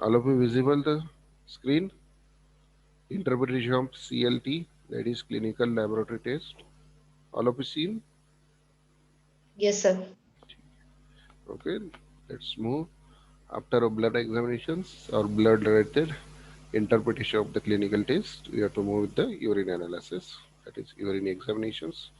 All of you visible the screen? Interpretation of CLT, that is clinical laboratory test. All of you seen? Yes, sir. Okay, let's move. After a blood examinations or blood related interpretation of the clinical test, we have to move with the urine analysis, that is urine examinations.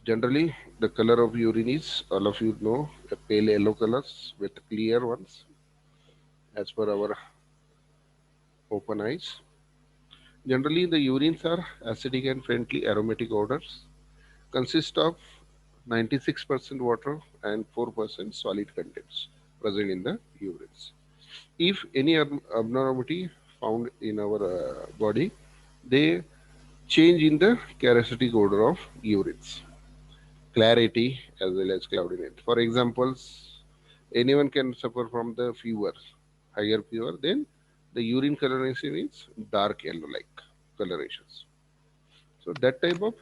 Generally, the color of urine is, all of you know, a pale yellow colors with clear ones as per our open eyes. Generally, the urines are acidic and faintly aromatic odors, consist of 96% water and 4% solid contents present in the urines. If any abnormality found in our body, they change in the charismatic odor of urines, clarity as well as cloudiness. For examples, anyone can suffer from the fever, higher fever, then the urine coloration is dark yellow-like colorations. So that type of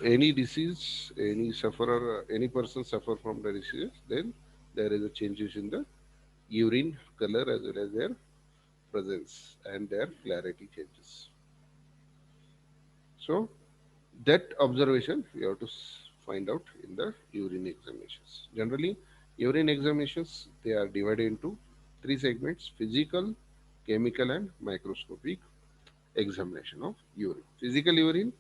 any disease, any sufferer, any person suffer from the disease, then there is a changes in the urine color as well as their presence and their clarity changes. So that observation we have to find out in the urine examinations. Generally, urine examinations they are divided into three segments: physical, chemical, and microscopic examination of urine. Physical urine,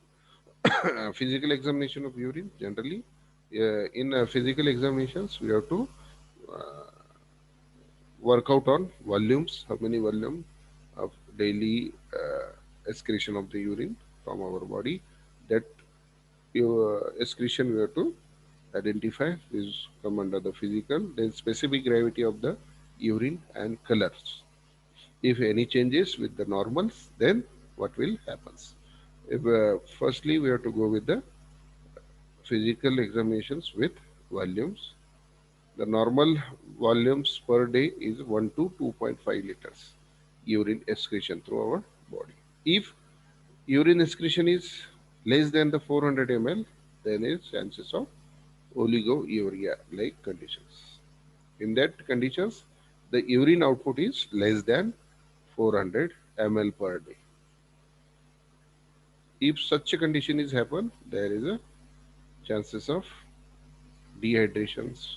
physical examination of urine. Generally, in physical examinations, we have to work out on volumes, how many volume of daily excretion of the urine from our body. That excretion we have to identify is come under the physical. Then specific gravity of the urine and colors. If any changes with the normals, then what will happens? If, firstly, we have to go with the physical examinations with volumes. The normal volumes per day is 1 to 2.5 liters urine excretion through our body. If urine excretion is less than the 400 ml, then is chances of oliguria like conditions. In that conditions, the urine output is less than 400 ml per day. If such a condition is happen, there is a chances of dehydrations,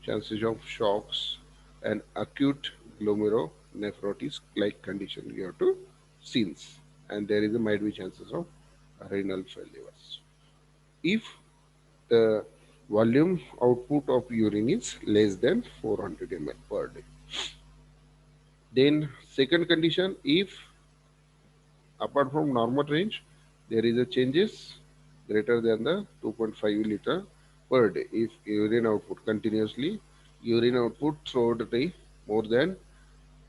chances of shocks, and acute glomerulonephritis like condition you have to scenes, and there is a might be chances of renal failures. If the volume output of urine is less than 400 ml per day. Then second condition, if apart from normal range, there is a changes greater than the 2.5 liter per day. If urine output continuously, urine output throughout the day more than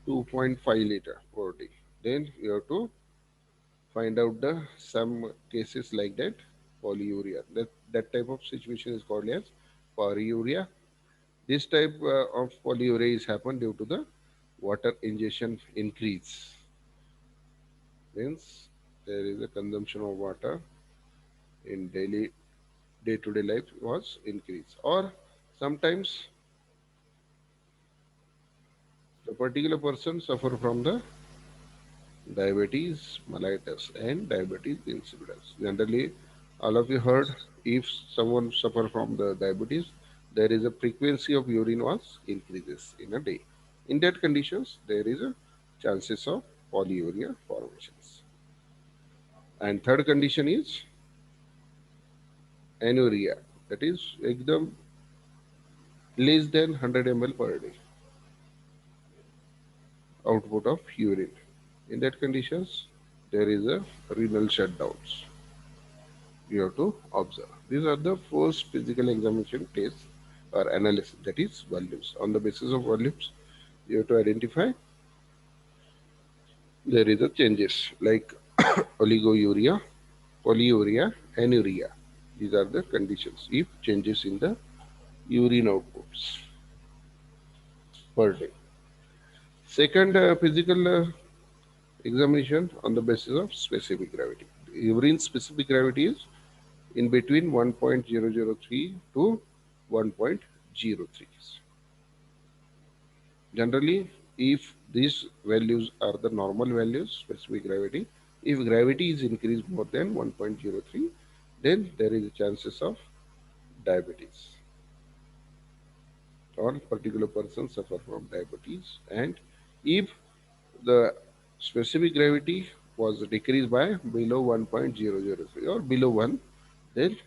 2.5 liter per day, then you have to find out the some cases like that polyuria. That type of situation is called as polyuria. This type of polyuria is happen due to the water ingestion increase. Means there is a consumption of water in daily day-to-day life was increased, or sometimes the particular person suffer from the diabetes mellitus and diabetes insipidus. Generally, all of you heard if someone suffer from the diabetes, there is a frequency of urine was increases in a day. In that conditions, there is a chances of polyuria formations. And third condition is anuria, that is ekdam less than 100 ml per day output of urine. In that conditions, there is a renal shutdowns. You have to observe. These are the first physical examination tests or analysis, that is volumes. On the basis of volumes, you have to identify there is a changes like oligouria, polyuria, anuria. These are the conditions if changes in the urine outputs per day. Second physical examination on the basis of specific gravity. Urine specific gravity is in between 1.003 to 1.03. Generally, if these values are the normal values, specific gravity, if gravity is increased more than 1.03, then there is a chances of diabetes, or particular person suffer from diabetes. And if the specific gravity was decreased by below 1.003 or below 1, then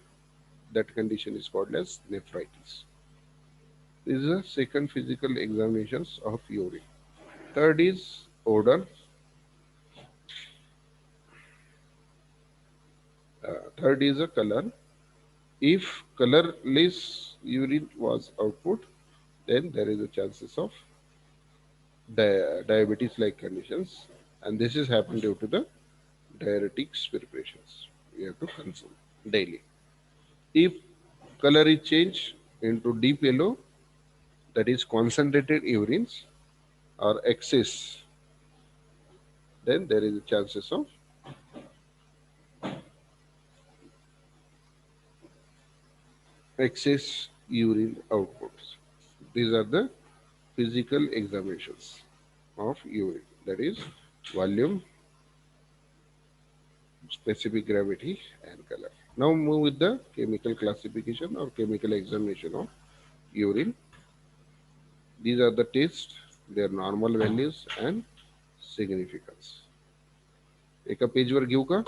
that condition is called as nephritis. This is the second physical examinations of urine. Third is odor. Third is a color. If colorless urine was output, then there is a chances of diabetes-like conditions, and this is happened due to the diuretics preparations we have to consume daily. If color is changed into deep yellow, that is concentrated urines or excess, then there is a chances of excess urine outputs. These are the physical examinations of urine, that is volume, specific gravity, and color. Now move with the chemical classification or chemical examination of urine. These are the tests, their normal values and significance. एका पेजवर घेऊ का?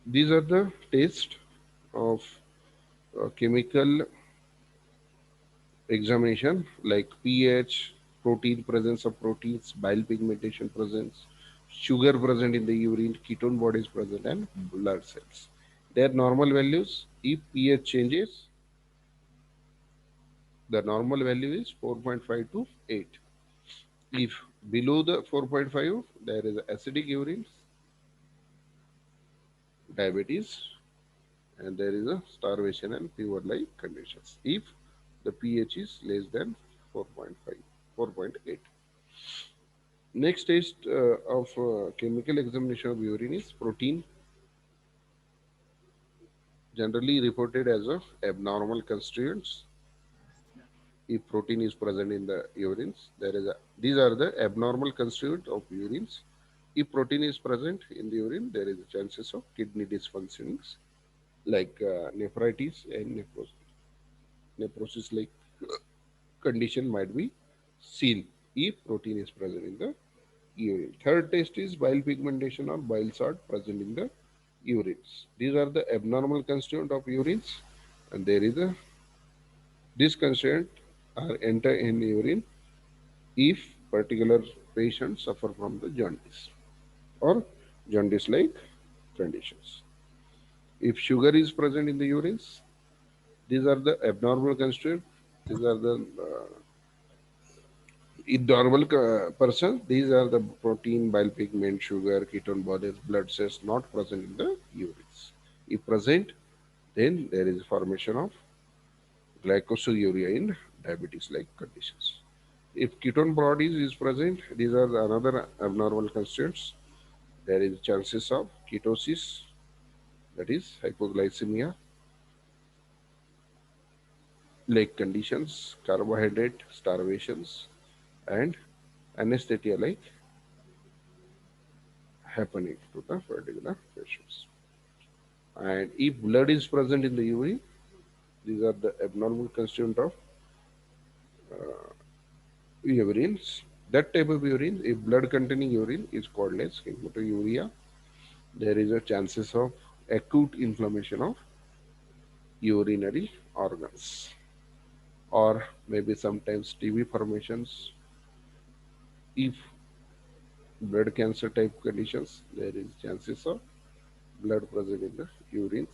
These are the tests of chemical examination like pH, protein, presence of proteins, bile pigmentation presence, sugar present in the urine, ketone bodies present, and blood cells. Their normal values, if pH changes, the normal value is 4.5 to 8. If below the 4.5, there is acidic urine, diabetes, and there is a starvation and fever-like conditions. If the pH is less than 4.5, 4.8. Next test of chemical examination of urine is protein, generally reported as of abnormal constituents. If protein is present in the urines, there is a, these are the abnormal constituent of urines. If protein is present in the urine, there is a chances of kidney dysfunctions like nephritis and nephrosis like condition might be seen if protein is present in the urine. Third test is bile pigmentation or bile salt present in the urines. These are the abnormal constituent of urines, and there is a this constituent are enter in urine if particular patient suffer from the jaundice or jaundice-like conditions. If sugar is present in the urines, these are the abnormal constituent. These are the in normal person, these are the protein, bile pigment, sugar, ketone bodies, blood cells not present in the urines. If present, then there is formation of glycosuria in diabetes-like conditions. If ketone bodies is present, these are the another abnormal constituents. There is chances of ketosis, that is hypoglycemia, like conditions, carbohydrate starvations, and anesthesia like happening to the particular patients. And if blood is present in the urine, these are the abnormal constituent of urines. That type of urine, if blood containing urine, is called as hematuria. There is a chances of acute inflammation of urinary organs, or maybe sometimes TB formations. If blood cancer type conditions, there is chances of blood present in the urines.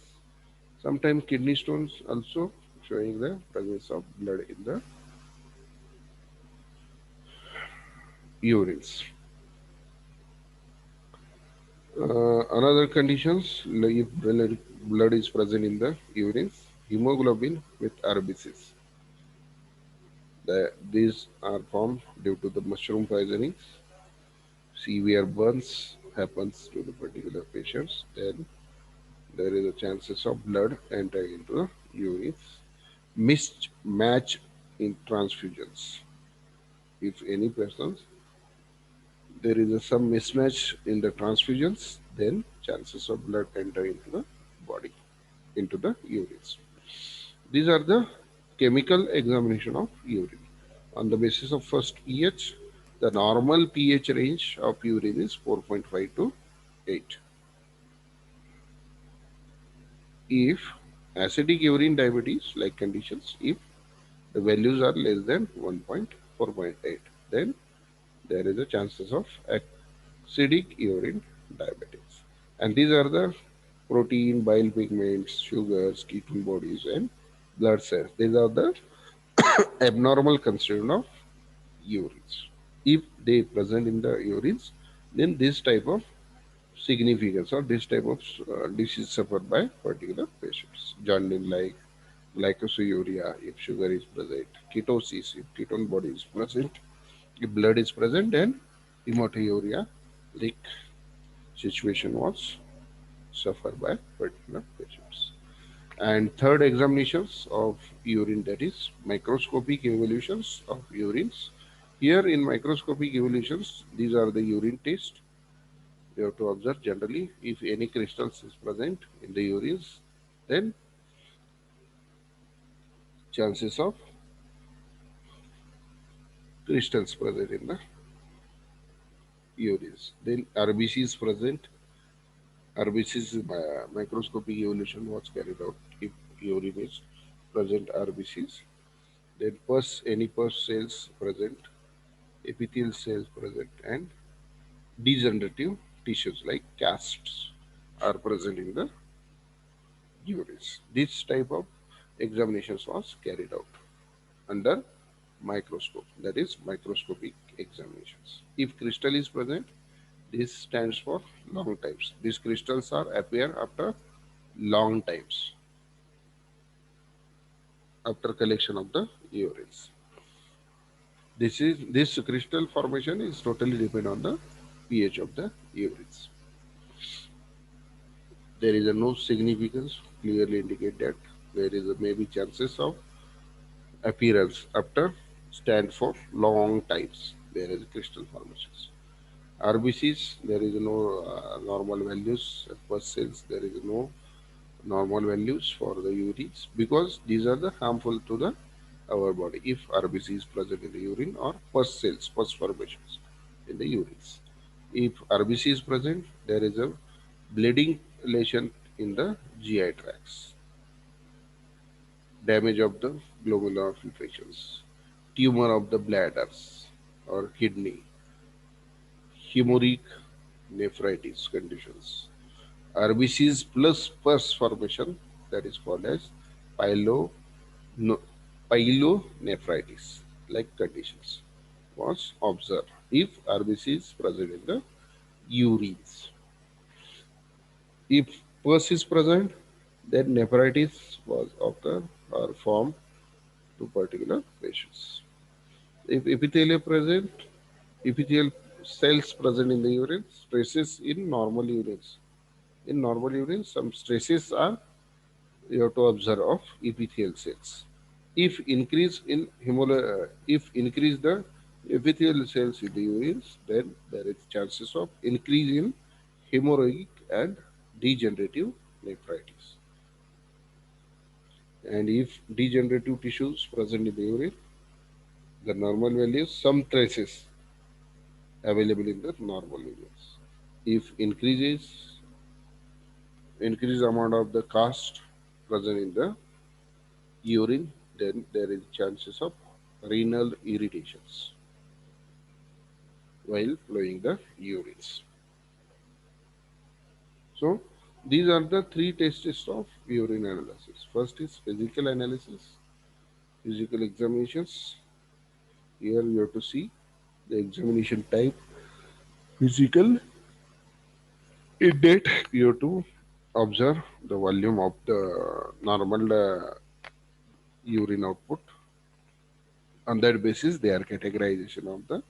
Sometimes kidney stones also showing the presence of blood in the urines. Another conditions, like if blood is present in the urines, hemoglobin with RBCs. These are formed due to the mushroom poisonings, severe burns, happens to the particular patients, then there is a chances of blood entering into the urine. Mismatch in transfusions. If any persons there is some mismatch in the transfusions, then chances of blood enter into the body, into the urines. These are the chemical examination of urine. On the basis of first pH, the normal pH range of urine is 4.5 to 8. If acidic urine diabetes like conditions, if the values are less than 1.4.8, then there is a chances of acidic urine diabetes. And these are the protein, bile pigments, sugars, ketone bodies, and blood cells. These are the abnormal constitution of urines. If they present in the urines, then this type of significance or this type of disease suffered by particular patients. Jaundice like glycosuria if sugar is present, ketosis if ketone body is present, if blood is present, then hematuria like situation was suffered by particular patients. And third examinations of urine, that is microscopic evaluations of urines. Here in microscopic evaluations, these are the urine test. You have to observe generally if any crystals is present in the urines, then chances of crystals present in the urines. Then RBC is present. RBC's microscopic evaluation was carried out if urine is present RBCs. Then pus, any pus cells present, epithelial cells present, and degenerative tissues like casts are present in the urines. This type of examinations was carried out under microscope, that is microscopic examinations. If crystal is present, this stands for long times. These crystals are appear after long times after collection of the urines. This crystal formation is totally depend on the pH of the urines. There is a no significance clearly indicate that there is a maybe chances of appearance after stand for long times. There is crystal formations. RBCs, there is no normal values. First cells, there is no normal values for the urines because these are the harmful to the our body if RBC is present in the urine or pus cells, pus formations in the urines. If RBC is present, there is a bleeding lesion in the GI tracts, damage of the glomerular filtrations, tumor of the bladders or kidney, hemorrhagic nephritis conditions, RBCs plus pus formation that is called as pyelo, no, pyelonephritis like conditions was observed if RBC is present in the urines. If pus is present, then nephritis was occurred or formed to particular patients. If epithelial present, epithelial cells present in the urine, stresses in normal urines. In normal urine, some stresses are you have to observe of epithelial cells. If increase the epithelial cells in the urines, then there is chances of increase in hemorrhagic and degenerative nephritis. And if degenerative tissues present in the urine, the normal values, some traces available in the normal urines. If increase amount of the cast present in the urine, then there is chances of renal irritations while flowing the urines. So these are the three tests of urine analysis. First is physical analysis, physical examinations. Here you have to see the examination type, physical. In that you have to observe the volume of the normal urine output. On that basis, they are categorization of the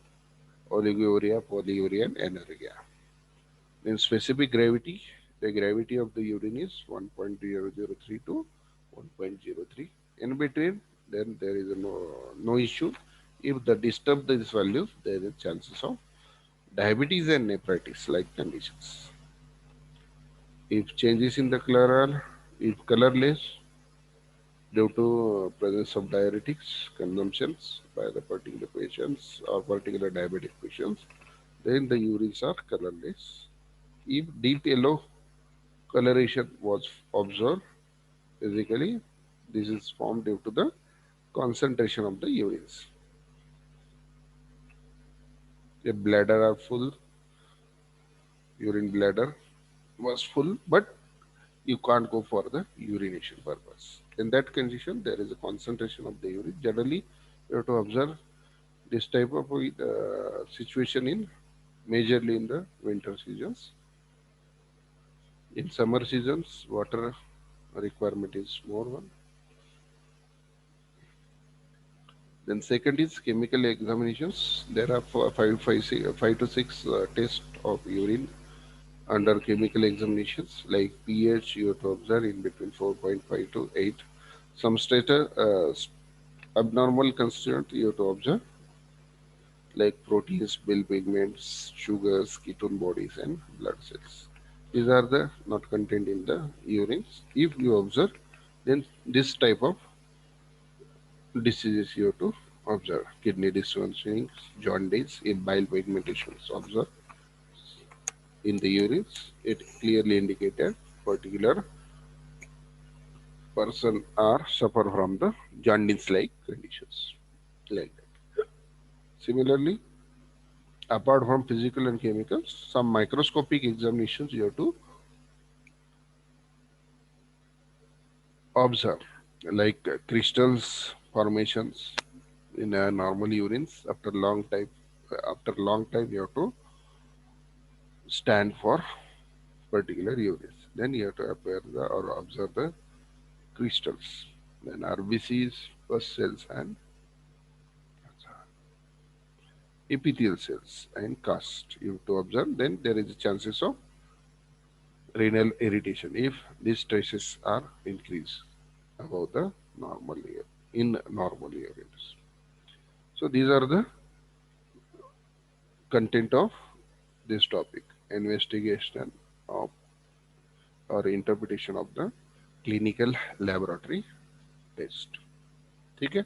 oliguria, polyuria, and anuria. In specific gravity, the gravity of the urine is 1.003 to 1.03. In between, then there is no issue. If the disturb these values, there is chances of diabetes and nephritis like conditions. If changes in the color are if colorless due to presence of diuretics consumptions by the particular patients or particular diabetic patients, then the urines are colorless. If deep yellow coloration was observed physically, this is formed due to the concentration of the urines. A bladder are full, urine bladder was full, but you can't go for the urination purpose. In that condition, there is a concentration of the urine. Generally, you have to observe this type of situation in majorly in the winter seasons. In summer seasons, water requirement is more one. Then second is chemical examinations. There are five to six tests of urine under chemical examinations like pH you have to observe in between 4.5 to 8. Some abnormal constituent you have to observe like proteins, bile pigments, sugars, ketone bodies and blood cells. These are the not contained in the urines. If you observe, then this type of diseases you have to observe. Kidney dysfunction, jaundice, if bile pigmentation is observed in the urines, it clearly indicated particular person are suffer from the jaundice-like conditions. Like that. Similarly, apart from physical and chemicals, some microscopic examinations you have to observe, like crystals formations in normal urines after long time. After long time, you have to stand for particular urines. Then you have to appear or observe the crystals. Then RBCs, pus cells, and epithelial cells and cast. You have to observe. Then there is a chances of renal irritation if these traces are increased above the normal in normal urines. So these are the content of this topic: investigation of or interpretation of the clinical laboratory test. ठीक है?